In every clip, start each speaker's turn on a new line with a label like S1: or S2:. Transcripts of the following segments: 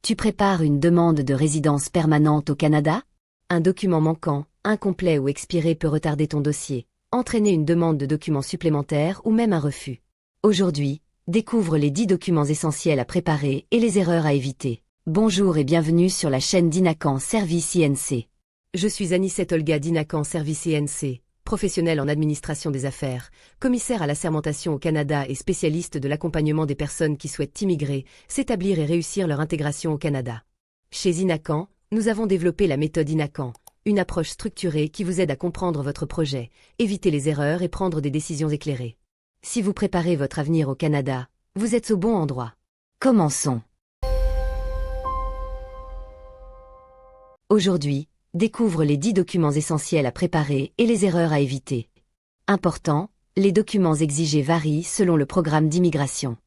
S1: Tu prépares une demande de résidence permanente au Canada? Un document manquant, incomplet ou expiré peut retarder ton dossier, entraîner une demande de documents supplémentaires ou même un refus. Aujourd'hui, découvre les 10 documents essentiels à préparer et les erreurs à éviter. Bonjour et bienvenue sur la chaîne d'Inacan Service INC.
S2: Je suis Anicette Olga d'Inacan Service INC, professionnelle en administration des affaires, commissaire à l'assermentation au Canada et spécialiste de l'accompagnement des personnes qui souhaitent immigrer, s'établir et réussir leur intégration au Canada. Chez Inacan, nous avons développé la méthode Inacan, une approche structurée qui vous aide à comprendre votre projet, éviter les erreurs et prendre des décisions éclairées. Si vous préparez votre avenir au Canada, vous êtes au bon endroit.
S1: Commençons. Aujourd'hui, découvre les 10 documents essentiels à préparer et les erreurs à éviter. Important, les documents exigés varient selon le programme d'immigration.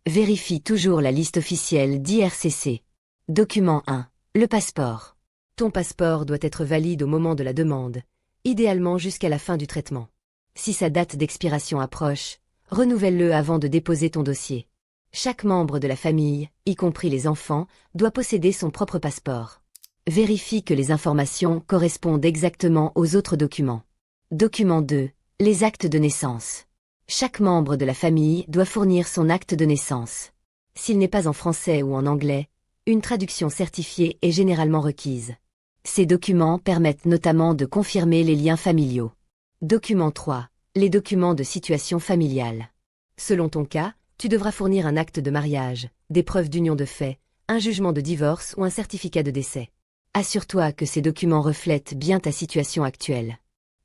S1: Vérifie toujours la liste officielle d'IRCC. Document 1. Le passeport.
S2: Ton passeport doit être valide au moment de la demande, idéalement jusqu'à la fin du traitement.
S1: Si sa date d'expiration approche, renouvelle-le avant de déposer ton dossier. Chaque membre de la famille, y compris les enfants, doit posséder son propre passeport. Vérifie que les informations correspondent exactement aux autres documents. Document 2. Les actes de naissance. Chaque membre de la famille doit fournir son acte de naissance. S'il n'est pas en français ou en anglais, une traduction certifiée est généralement requise. Ces documents permettent notamment de confirmer les liens familiaux. Document 3. Les documents de situation familiale.
S2: Selon ton cas, tu devras fournir un acte de mariage, des preuves d'union de fait, un jugement de divorce ou un certificat de décès.
S1: Assure-toi que ces documents reflètent bien ta situation actuelle.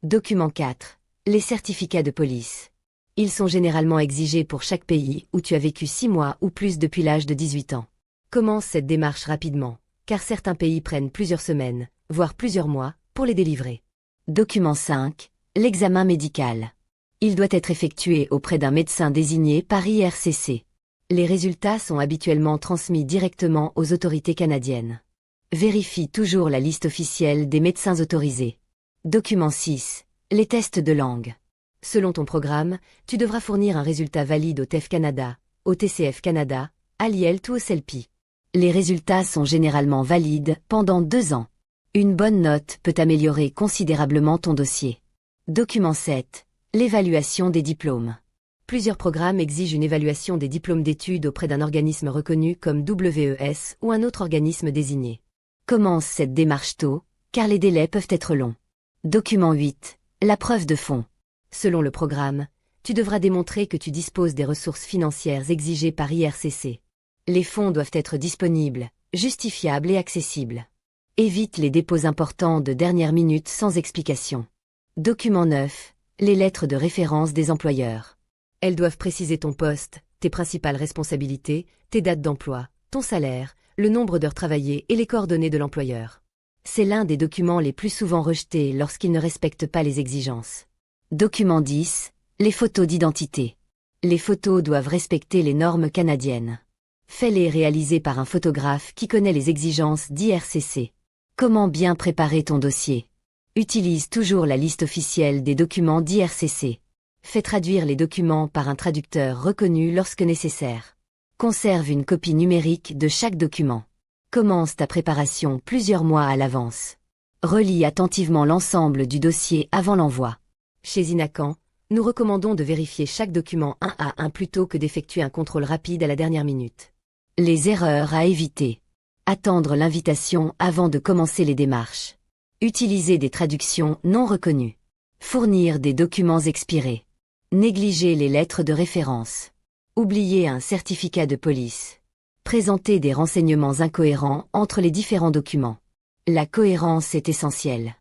S1: Document 4. Les certificats de police. Ils sont généralement exigés pour chaque pays où tu as vécu 6 mois ou plus depuis l'âge de 18 ans.
S2: Commence cette démarche rapidement, car certains pays prennent plusieurs semaines, voire plusieurs mois, pour les délivrer.
S1: Document 5. L'examen médical. Il doit être effectué auprès d'un médecin désigné par IRCC. Les résultats sont habituellement transmis directement aux autorités canadiennes. Vérifie toujours la liste officielle des médecins autorisés. Document 6. Les tests de langue.
S2: Selon ton programme, tu devras fournir un résultat valide au TEF Canada, au TCF Canada, à l'IELTS ou au CELPI.
S1: Les résultats sont généralement valides pendant 2 ans. Une bonne note peut améliorer considérablement ton dossier. Document 7. L'évaluation des diplômes.
S2: Plusieurs programmes exigent une évaluation des diplômes d'études auprès d'un organisme reconnu comme WES ou un autre organisme désigné.
S1: Commence cette démarche tôt, car les délais peuvent être longs. Document 8. La preuve de fonds.
S2: Selon le programme, tu devras démontrer que tu disposes des ressources financières exigées par IRCC. Les fonds doivent être disponibles, justifiables et accessibles.
S1: Évite les dépôts importants de dernière minute sans explication. Document 9. Les lettres de référence des employeurs.
S2: Elles doivent préciser ton poste, tes principales responsabilités, tes dates d'emploi, ton salaire, le nombre d'heures travaillées et les coordonnées de l'employeur.
S1: C'est l'un des documents les plus souvent rejetés lorsqu'ils ne respectent pas les exigences. Document 10. Les photos d'identité. Les photos doivent respecter les normes canadiennes. Fais-les réaliser par un photographe qui connaît les exigences d'IRCC. Comment bien préparer ton dossier? Utilise toujours la liste officielle des documents d'IRCC. Fais traduire les documents par un traducteur reconnu lorsque nécessaire. Conserve une copie numérique de chaque document. Commence ta préparation plusieurs mois à l'avance. Relis attentivement l'ensemble du dossier avant l'envoi.
S2: Chez Inacan, nous recommandons de vérifier chaque document un à un plutôt que d'effectuer un contrôle rapide à la dernière minute.
S1: Les erreurs à éviter. Attendre l'invitation avant de commencer les démarches. Utiliser des traductions non reconnues. Fournir des documents expirés. Négliger les lettres de référence. Oublier un certificat de police. Présenter des renseignements incohérents entre les différents documents. La cohérence est essentielle.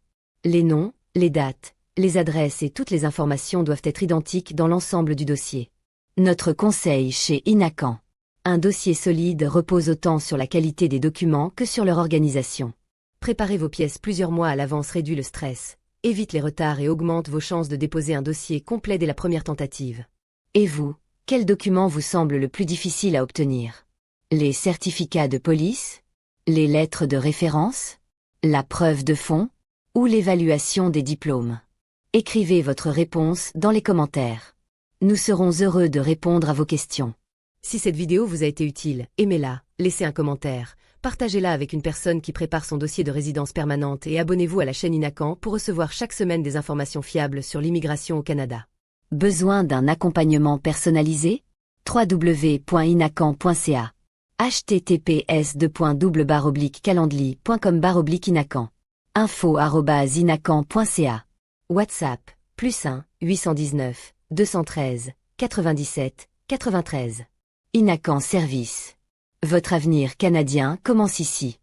S1: Les noms, les dates, les adresses et toutes les informations doivent être identiques dans l'ensemble du dossier. Notre conseil chez Inacan. Un dossier solide repose autant sur la qualité des documents que sur leur organisation.
S2: Préparer vos pièces plusieurs mois à l'avance réduit le stress, évite les retards et augmente vos chances de déposer un dossier complet dès la première tentative.
S1: Et vous, quel document vous semble le plus difficile à obtenir? Les certificats de police? Les lettres de référence? La preuve de fonds? Ou l'évaluation des diplômes? Écrivez votre réponse dans les commentaires. Nous serons heureux de répondre à vos questions.
S2: Si cette vidéo vous a été utile, aimez-la, laissez un commentaire, partagez-la avec une personne qui prépare son dossier de résidence permanente et abonnez-vous à la chaîne Inacan pour recevoir chaque semaine des informations fiables sur l'immigration au Canada.
S1: Besoin d'un accompagnement personnalisé? www.inacan.ca https://calendly.com/inacan info@inacan.ca WhatsApp +1 819 213 97 93 Inacan Service. Votre avenir canadien commence ici.